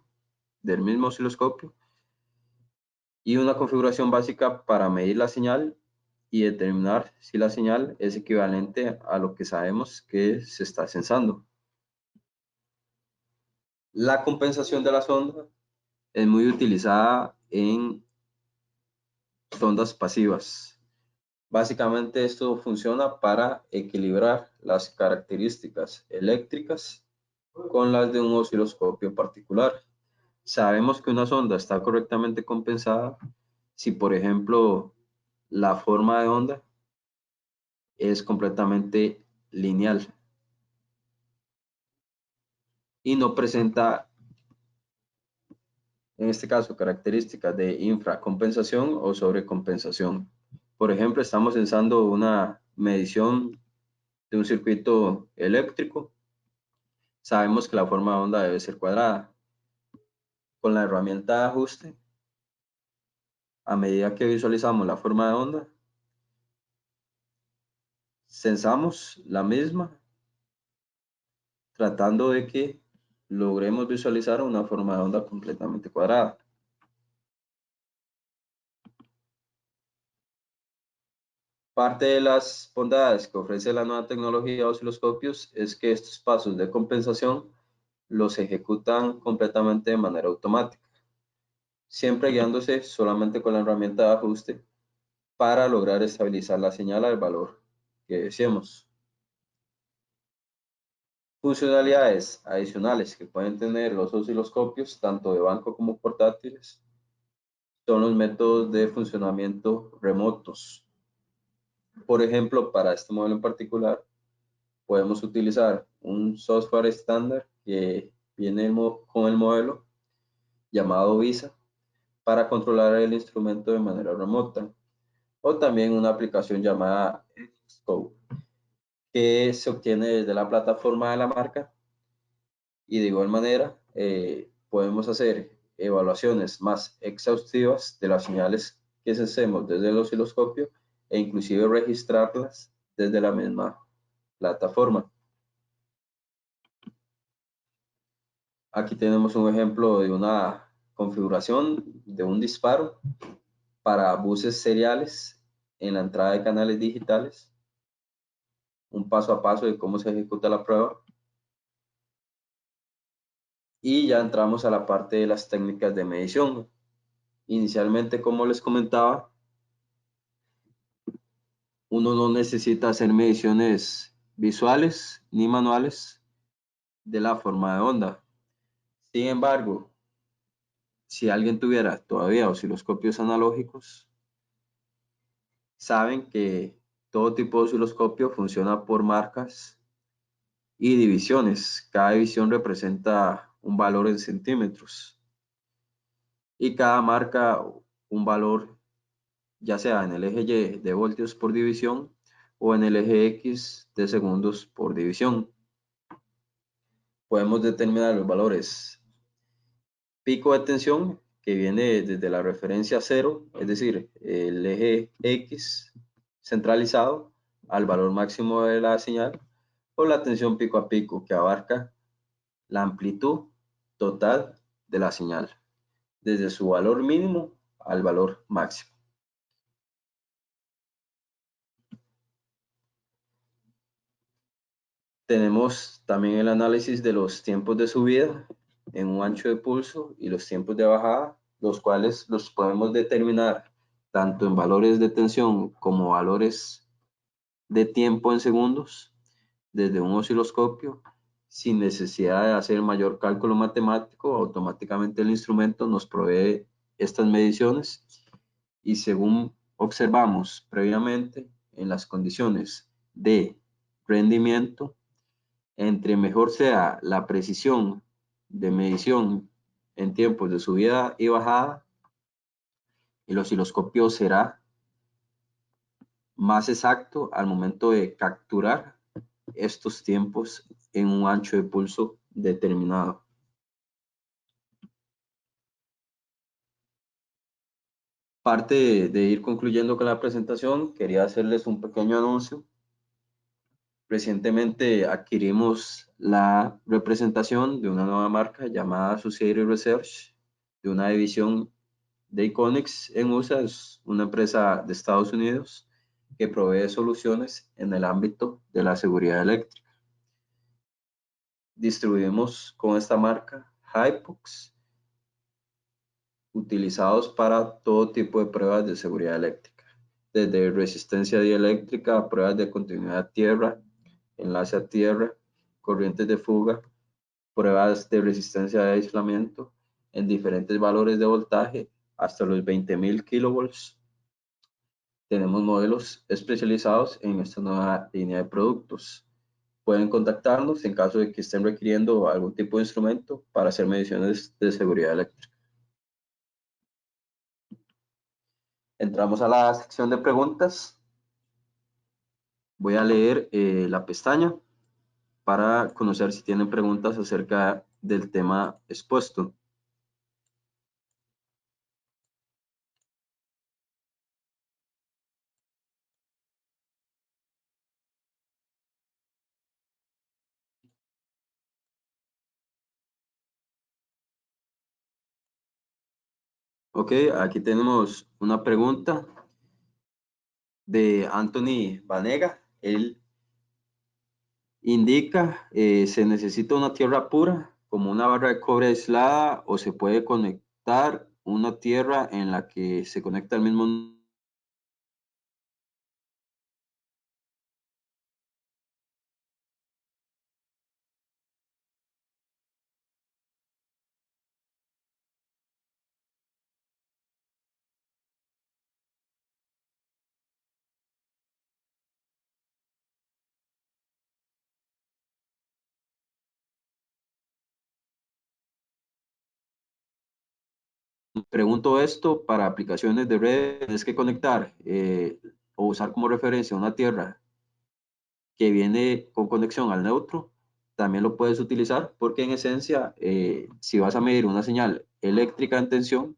[SPEAKER 1] del mismo osciloscopio, y una configuración básica para medir la señal y determinar si la señal es equivalente a lo que sabemos que se está censando. La compensación de la sonda es muy utilizada en sondas pasivas. Básicamente esto funciona para equilibrar las características eléctricas con las de un osciloscopio particular. Sabemos que una sonda está correctamente compensada si, por ejemplo, la forma de onda es completamente lineal y no presenta, en este caso, características de infracompensación o sobrecompensación. Por ejemplo, estamos censando una medición de un circuito eléctrico. Sabemos que la forma de onda debe ser cuadrada. Con la herramienta de ajuste, a medida que visualizamos la forma de onda, censamos la misma, tratando de que logremos visualizar una forma de onda completamente cuadrada. Parte de las bondades que ofrece la nueva tecnología de osciloscopios es que estos pasos de compensación los ejecutan completamente de manera automática, siempre guiándose solamente con la herramienta de ajuste para lograr estabilizar la señal al valor que deseemos. Funcionalidades adicionales que pueden tener los osciloscopios, tanto de banco como portátiles, son los métodos de funcionamiento remotos. Por ejemplo, para este modelo en particular, podemos utilizar un software estándar que viene con el modelo llamado VISA para controlar el instrumento de manera remota, o también una aplicación llamada Xscope que se obtiene desde la plataforma de la marca, y de igual manera podemos hacer evaluaciones más exhaustivas de las señales que hacemos desde el osciloscopio e inclusive registrarlas desde la misma plataforma. Aquí tenemos un ejemplo de una configuración de un disparo para buses seriales en la entrada de canales digitales, un paso a paso de cómo se ejecuta la prueba. Y ya entramos a la parte de las técnicas de medición. Inicialmente, como les comentaba, uno no necesita hacer mediciones visuales ni manuales de la forma de onda. Sin embargo, si alguien tuviera todavía osciloscopios analógicos, saben que todo tipo de osciloscopio funciona por marcas y divisiones. Cada división representa un valor en centímetros y cada marca un valor, ya sea en el eje Y de voltios por división o en el eje X de segundos por división. Podemos determinar los valores pico de tensión que viene desde la referencia 0, es decir, el eje X centralizado, al valor máximo de la señal, o la tensión pico a pico, que abarca la amplitud total de la señal, desde su valor mínimo al valor máximo. Tenemos también el análisis de los tiempos de subida en un ancho de pulso y los tiempos de bajada, los cuales los podemos determinar tanto en valores de tensión como valores de tiempo en segundos desde un osciloscopio, sin necesidad de hacer mayor cálculo matemático. Automáticamente el instrumento nos provee estas mediciones y, según observamos previamente en las condiciones de rendimiento, entre mejor sea la precisión de medición en tiempos de subida y bajada, el osciloscopio será más exacto al momento de capturar estos tiempos en un ancho de pulso determinado. Parte de ir concluyendo con la presentación, quería hacerles un pequeño anuncio. Recientemente adquirimos la representación de una nueva marca llamada Associated Research, de una división de Iconix en USA. Es una empresa de Estados Unidos que provee soluciones en el ámbito de la seguridad eléctrica. Distribuimos con esta marca Hypox, utilizados para todo tipo de pruebas de seguridad eléctrica, desde resistencia dieléctrica a pruebas de continuidad a tierra, enlace a tierra, corrientes de fuga, pruebas de resistencia de aislamiento en diferentes valores de voltaje hasta los 20.000 kilovolts. Tenemos modelos especializados en esta nueva línea de productos. Pueden contactarnos en caso de que estén requiriendo algún tipo de instrumento para hacer mediciones de seguridad eléctrica. Entramos a la sección de preguntas. Voy a leer la pestaña para conocer si tienen preguntas acerca del tema expuesto. Ok, aquí tenemos una pregunta de Anthony Vanega. Él indica, ¿se necesita una tierra pura como una barra de cobre aislada o se puede conectar una tierra en la que se conecta al mismo? Pregunto esto para aplicaciones de red. Tienes que conectar o usar como referencia una tierra que viene con conexión al neutro. También lo puedes utilizar porque, en esencia, si vas a medir una señal eléctrica en tensión,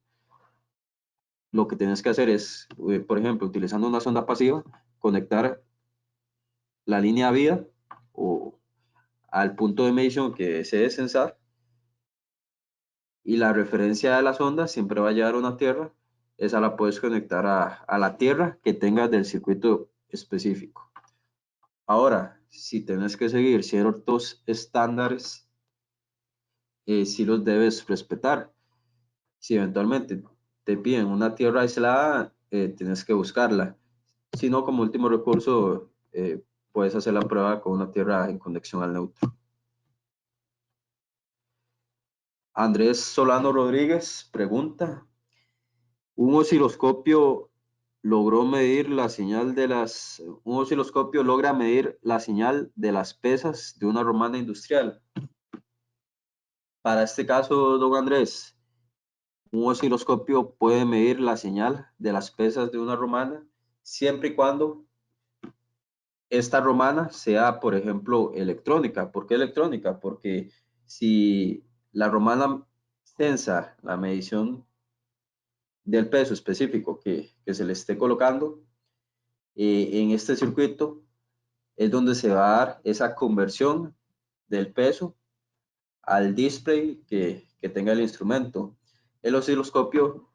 [SPEAKER 1] lo que tienes que hacer es, por ejemplo, utilizando una sonda pasiva, conectar la línea vía o al punto de medición que desees censar, y la referencia de la sonda siempre va a llevar una tierra. Esa la puedes conectar a la tierra que tengas del circuito específico. Ahora, si tienes que seguir ciertos estándares, sí los debes respetar. Si eventualmente te piden una tierra aislada, tienes que buscarla. Si no, como último recurso, puedes hacer la prueba con una tierra en conexión al neutro. Andrés Solano Rodríguez pregunta: ¿un osciloscopio logró medir la señal de un osciloscopio logra medir la señal de las pesas de una romana industrial? Para este caso, don Andrés, un osciloscopio puede medir la señal de las pesas de una romana siempre y cuando esta romana sea, por ejemplo, electrónica. ¿Por qué electrónica? Porque si la romana sensa la medición del peso específico que se le esté colocando en este circuito, es donde se va a dar esa conversión del peso al display que tenga el instrumento. El osciloscopio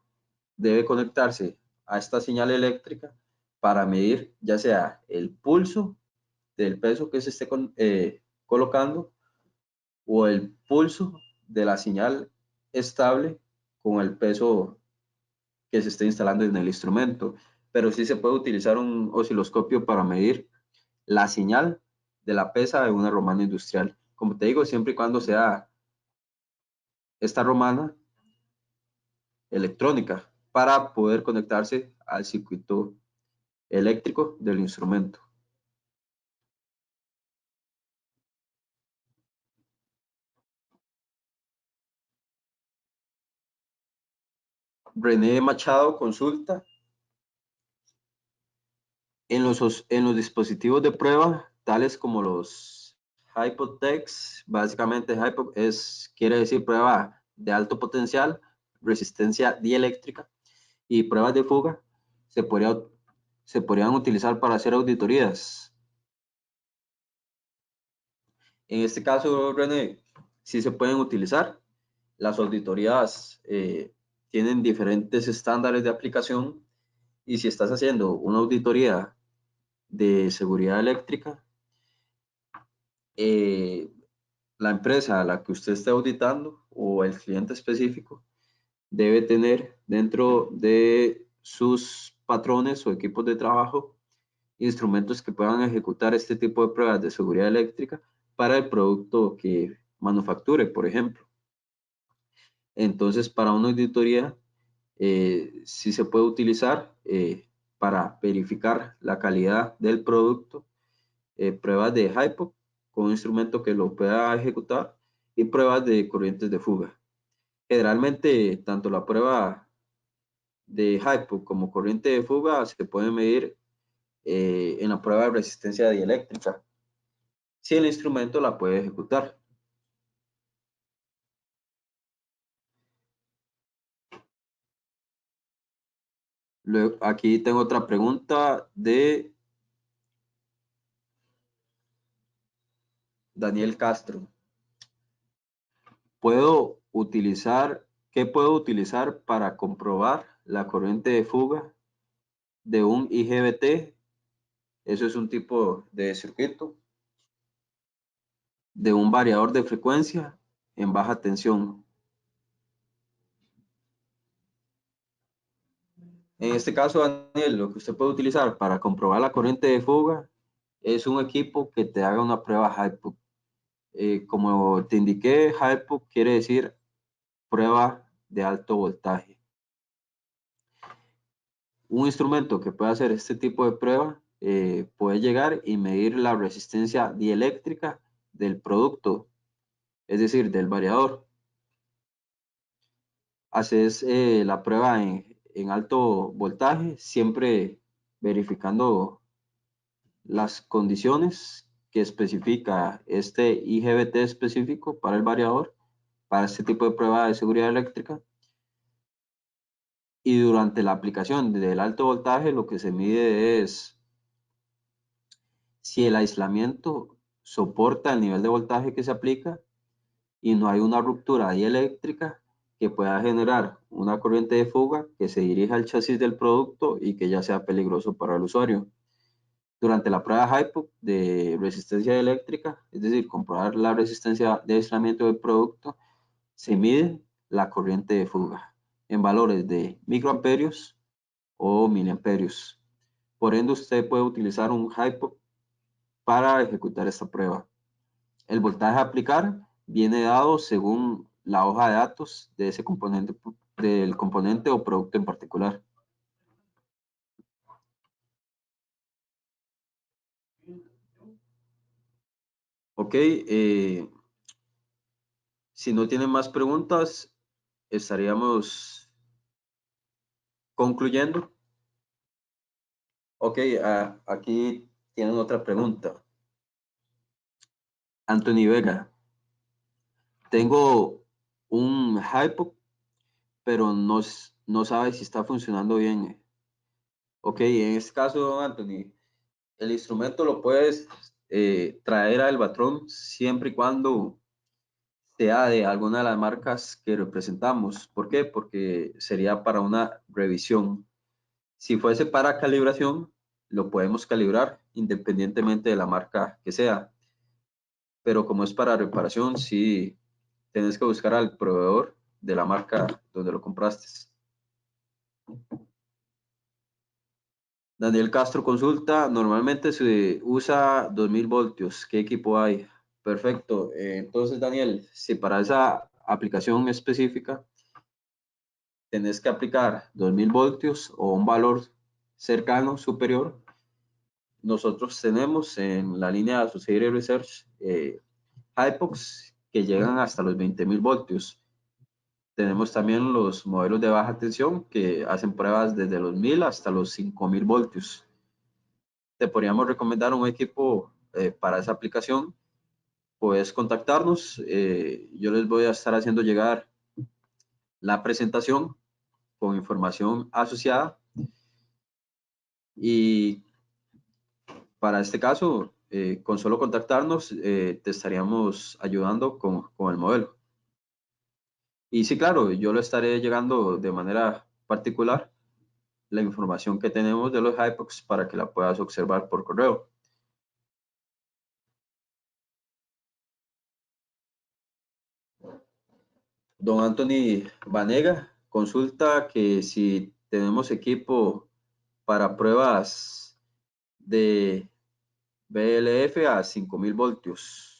[SPEAKER 1] debe conectarse a esta señal eléctrica para medir ya sea el pulso del peso que se esté colocando o el pulso de la señal estable con el peso que se esté instalando en el instrumento. Pero sí se puede utilizar un osciloscopio para medir la señal de la pesa de una romana industrial. Como te digo, siempre y cuando sea esta romana electrónica para poder conectarse al circuito eléctrico del instrumento. René Machado consulta, en los dispositivos de prueba, tales como los Hypotex, básicamente Hypo quiere decir prueba de alto potencial, resistencia dieléctrica y pruebas de fuga, se podrían utilizar para hacer auditorías. En este caso, René, sí se pueden utilizar. Las auditorías tienen diferentes estándares de aplicación y si estás haciendo una auditoría de seguridad eléctrica, la empresa a la que usted esté auditando o el cliente específico debe tener dentro de sus patrones o equipos de trabajo instrumentos que puedan ejecutar este tipo de pruebas de seguridad eléctrica para el producto que manufacture, por ejemplo. Entonces, para una auditoría, sí se puede utilizar para verificar la calidad del producto, pruebas de HIPO con un instrumento que lo pueda ejecutar y pruebas de corrientes de fuga. Generalmente, tanto la prueba de HIPO como corriente de fuga se puede medir en la prueba de resistencia dieléctrica, si el instrumento la puede ejecutar. Luego, aquí tengo otra pregunta de Daniel Castro. ¿Qué puedo utilizar para comprobar la corriente de fuga de un IGBT? Eso es un tipo de circuito de un variador de frecuencia en baja tensión. En este caso, Daniel, lo que usted puede utilizar para comprobar la corriente de fuga es un equipo que te haga una prueba HIPO. Como te indiqué, HIPO quiere decir prueba de alto voltaje. Un instrumento que puede hacer este tipo de prueba puede llegar y medir la resistencia dieléctrica del producto, es decir, del variador. Haces la prueba en alto voltaje, siempre verificando las condiciones que especifica este IGBT específico para el variador, para este tipo de prueba de seguridad eléctrica. Y durante la aplicación del alto voltaje, lo que se mide es si el aislamiento soporta el nivel de voltaje que se aplica y no hay una ruptura dieléctrica que pueda generar una corriente de fuga que se dirija al chasis del producto y que ya sea peligroso para el usuario. Durante la prueba HIPO de resistencia eléctrica, es decir, comprobar la resistencia de aislamiento del producto, se mide la corriente de fuga en valores de microamperios o miliamperios. Por ende, usted puede utilizar un HIPO para ejecutar esta prueba. El voltaje a aplicar viene dado según la hoja de datos de ese componente, del componente o producto en particular. Ok, si no tienen más preguntas, estaríamos concluyendo. Ok, aquí tienen otra pregunta. Anthony Vega, tengo un hypo, pero no sabe si está funcionando bien. Ok, en este caso, don Anthony, el instrumento lo puedes traer al patrón siempre y cuando sea de alguna de las marcas que representamos. ¿Por qué? Porque sería para una revisión. Si fuese para calibración, lo podemos calibrar independientemente de la marca que sea. Pero como es para reparación, sí tenés que buscar al proveedor de la marca donde lo compraste. Daniel Castro consulta, normalmente se usa 2000 voltios. ¿Qué equipo hay? Perfecto. Entonces, Daniel, si para esa aplicación específica tenés que aplicar 2000 voltios o un valor cercano, superior, nosotros tenemos en la línea de Associated Research Hypox que llegan hasta los 20.000 voltios. Tenemos también los modelos de baja tensión que hacen pruebas desde los 1000 hasta los 5000 voltios. Te podríamos recomendar un equipo para esa aplicación. Puedes contactarnos. Yo les voy a estar haciendo llegar la presentación con información asociada. Y para este caso, con solo contactarnos, te estaríamos ayudando con el modelo. Y sí, claro, yo lo estaré llegando de manera particular la información que tenemos de los Hypox para que la puedas observar por correo. Don Anthony Vanega consulta que si tenemos equipo para pruebas de BLF a 5000 voltios.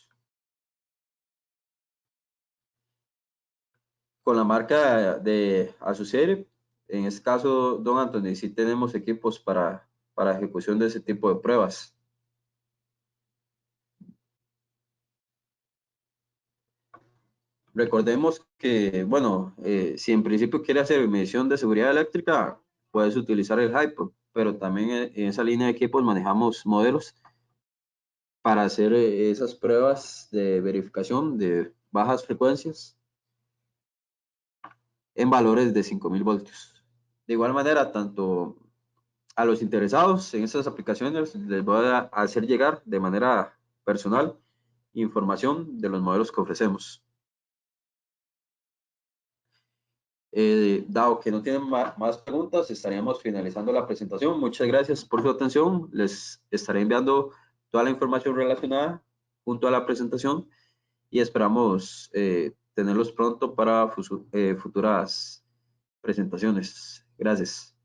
[SPEAKER 1] Con la marca de Associated, en este caso, don Anthony, sí tenemos equipos para ejecución de ese tipo de pruebas. Recordemos que, bueno, si en principio quiere hacer medición de seguridad eléctrica, puedes utilizar el Hypo, pero también en esa línea de equipos manejamos modelos para hacer esas pruebas de verificación de bajas frecuencias en valores de 5000 voltios. De igual manera, tanto a los interesados en estas aplicaciones les voy a hacer llegar de manera personal información de los modelos que ofrecemos. Dado que no tienen más preguntas, estaríamos finalizando la presentación. Muchas gracias por su atención. Les estaré enviando toda la información relacionada junto a la presentación y esperamos tenerlos pronto para futuras presentaciones. Gracias.